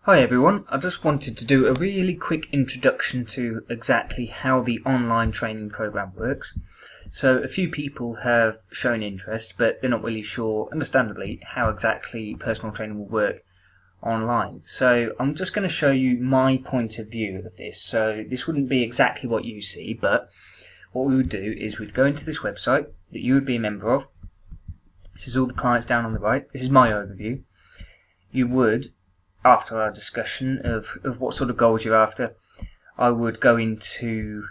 Hi everyone, I just wanted to do a really quick introduction to exactly how the online training program works. So a few people have shown interest, but they're not really sure, understandably, how exactly personal training will work online. So I'm just going to show you my point of view of this. So this wouldn't be exactly what you see, but what we would do is we'd go into this website that you would be a member of. This is all the clients down on the right. This is my overview. You would, after our discussion of what sort of goals you're after, I would go into,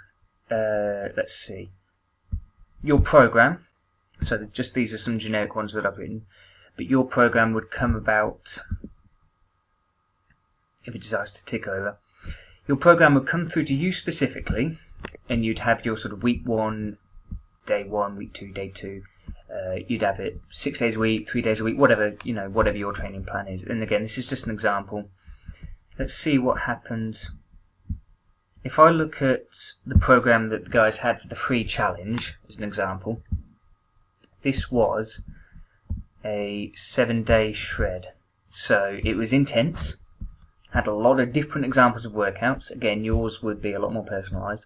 let's see, your program. So just these are some generic ones that I've written. But your program would come about, if it decides to tick over, your program would come through to you specifically, and you'd have your sort of week 1, day 1, week 2, day 2. You'd have it 6 days a week, 3 days a week, whatever your training plan is. And again, this is just an example. Let's see what happens if I look at the program that the guys had for the free challenge as an example. This was a 7-day shred, so it was intense, had a lot of different examples of workouts. Again, yours would be a lot more personalised.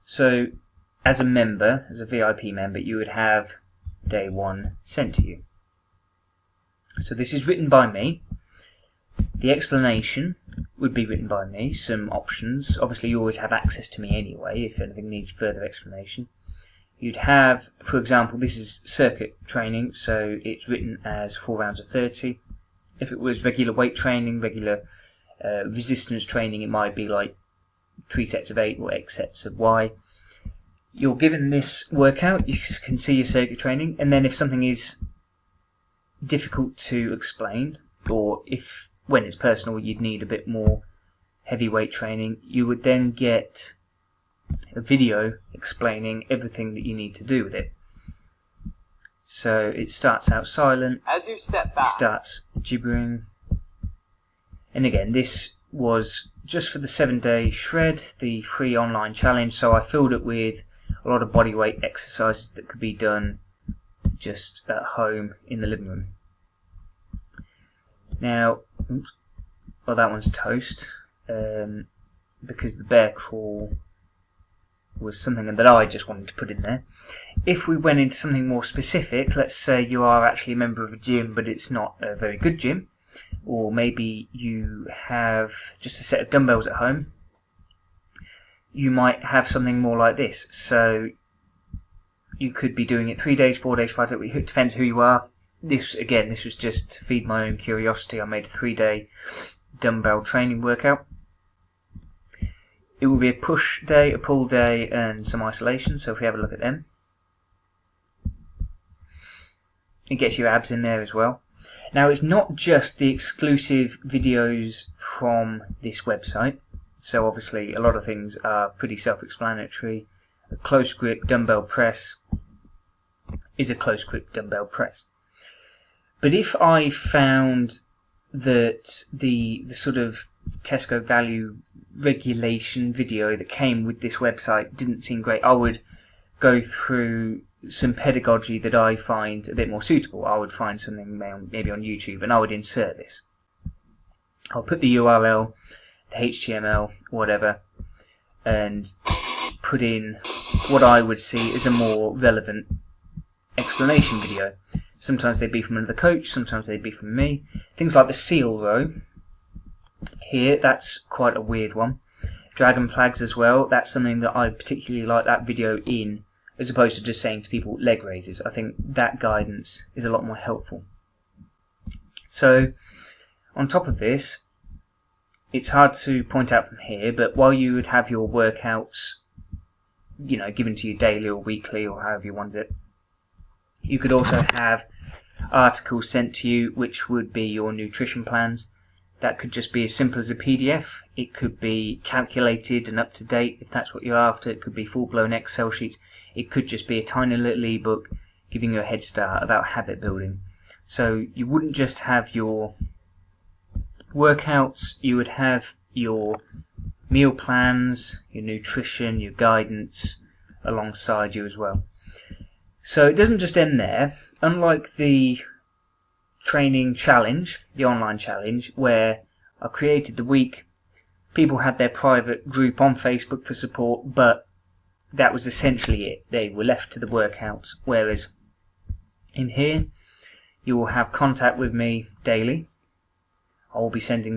So as a member, as a VIP member, you would have day 1 sent to you. So this is written by me. The explanation would be written by me, some options. Obviously you always have access to me anyway if anything needs further explanation. You'd have, for example, this is circuit training, so it's written as 4 rounds of 30. If it was regular weight training, regular resistance training, it might be like 3 sets of 8 or X sets of Y. You're given this workout, you can see your circuit training, and then if something is difficult to explain, or if when it's personal you'd need a bit more heavyweight training, you would then get a video explaining everything that you need to do with it. So it starts out silent, as you step back, it starts gibbering, and again this was just for the 7-day shred, the free online challenge, so I filled it with a lot of bodyweight exercises that could be done just at home in the living room. Now, well, that one's toast, because the bear crawl was something that I just wanted to put in there. If we went into something more specific, let's say you are actually a member of a gym but it's not a very good gym, or maybe you have just a set of dumbbells at home, you might have something more like this. So you could be doing it 3 days, 4 days, 5 days, it depends who you are. This was just to feed my own curiosity. I made a 3-day dumbbell training workout. It will be a push day, a pull day, and some isolation, so if we have a look at them. It gets your abs in there as well. Now it's not just the exclusive videos from this website. So obviously a lot of things are pretty self-explanatory. A close grip dumbbell press is a close grip dumbbell press. But if I found that the sort of Tesco value regulation video that came with this website didn't seem great, I would go through some pedagogy that I find a bit more suitable. I would find something maybe on YouTube and I would insert this. I'll put the URL, the HTML, whatever, and put in what I would see as a more relevant explanation video. Sometimes they'd be from another coach, sometimes they'd be from me. Things like the seal row here, that's quite a weird one. Dragon flags as well, that's something that I particularly like that video in, as opposed to just saying to people leg raises. I think that guidance is a lot more helpful. So on top of this, it's hard to point out from here, but while you would have your workouts, given to you daily or weekly or however you want it, you could also have articles sent to you which would be your nutrition plans. That could just be as simple as a PDF. It could be calculated and up to date if that's what you're after. It could be full-blown Excel sheets. It could just be a tiny little ebook giving you a head start about habit building. So you wouldn't just have your workouts, you would have your meal plans, your nutrition, your guidance alongside you as well. So it doesn't just end there. Unlike the training challenge, the online challenge, where I created the week. People had their private group on Facebook for support, but that was essentially it. They were left to the workouts. Whereas in here, you will have contact with me daily. I'll be sending,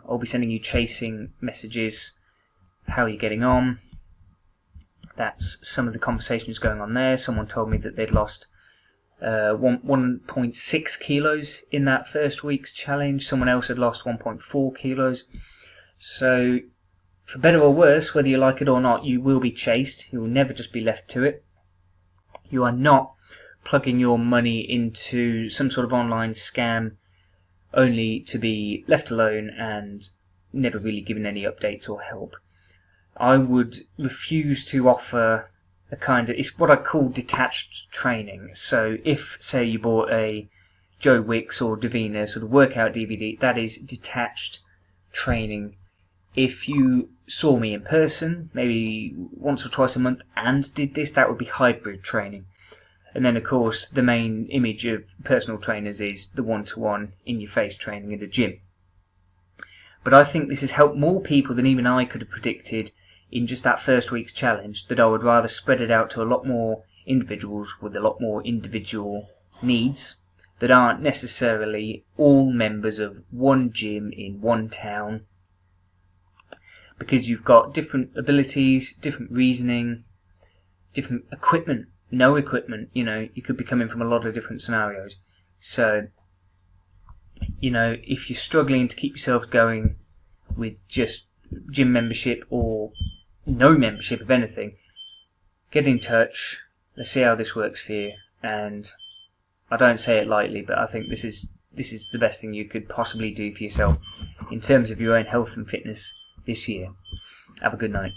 I'll be sending you chasing messages. How are you getting on? That's some of the conversations going on there. Someone told me that they'd lost 1.6 kilos in that first week's challenge. Someone else had lost 1.4 kilos. So, for better or worse, whether you like it or not, you will be chased. You will never just be left to it. You are not plugging your money into some sort of online scam only to be left alone and never really given any updates or help. I would refuse to offer it's what I call detached training. So if, say, you bought a Joe Wicks or Davina sort of workout DVD, that is detached training. If you saw me in person, maybe once or twice a month, and did this, that would be hybrid training. And then, of course, the main image of personal trainers is the one-to-one, in-your-face training at a gym. But I think this has helped more people than even I could have predicted in just that first week's challenge, that I would rather spread it out to a lot more individuals with a lot more individual needs that aren't necessarily all members of one gym in one town, because you've got different abilities, different reasoning, different equipment, no equipment, you could be coming from a lot of different scenarios. So, if you're struggling to keep yourself going with just gym membership or no membership of anything, get in touch. Let's see how this works for you. And I don't say it lightly, but I think this is the best thing you could possibly do for yourself in terms of your own health and fitness this year. Have a good night.